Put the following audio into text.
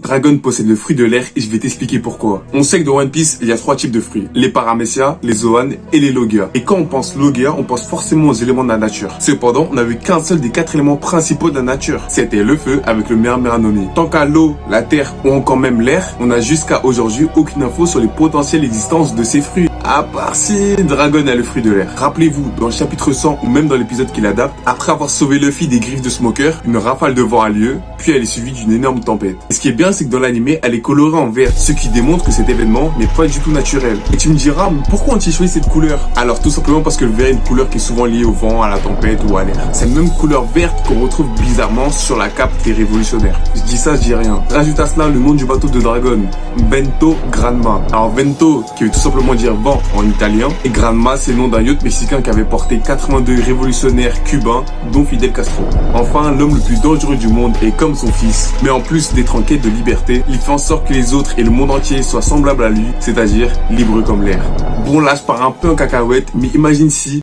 Dragon possède le fruit de l'air et je vais t'expliquer pourquoi. On sait que dans One Piece, il y a 3 types de fruits. Les Paramecia, les Zoan et les Logia. Et quand on pense Logia, on pense forcément aux éléments de la nature. Cependant, on n'a vu qu'un seul des 4 éléments principaux de la nature. C'était le feu avec le Merano. Tant qu'à l'eau, la terre ou encore même l'air, on n'a jusqu'à aujourd'hui aucune info sur les potentielles existences de ces fruits. À part si Dragon a le fruit de l'air. Rappelez-vous, dans le chapitre 100 ou même dans l'épisode qu'il adapte, après avoir sauvé Luffy des griffes de Smoker, une rafale de vent a lieu, puis elle est suivie d'une énorme tempête. Et ce qui est bien, c'est que dans l'animé, elle est colorée en vert, ce qui démontre que cet événement n'est pas du tout naturel. Et tu me diras, mais pourquoi ont-ils choisi cette couleur? Alors tout simplement parce que le vert est une couleur qui est souvent liée au vent, à la tempête ou à l'air. C'est la même couleur verte qu'on retrouve bizarrement sur la cape des révolutionnaires. Je dis ça, je dis rien. Rajoute à cela le nom du bateau de Dragon, Vento Granma. Alors Vento, qui veut tout simplement dire vent en italien, et Granma, c'est le nom d'un yacht mexicain qui avait porté 82 révolutionnaires cubains, dont Fidel Castro. Enfin, l'homme le plus dangereux du monde est comme son fils, mais en plus d'être en quête de liberté, il fait en sorte que les autres et le monde entier soient semblables à lui, c'est-à-dire libres comme l'air. Bon, là je pars un peu en cacahuète, mais imagine si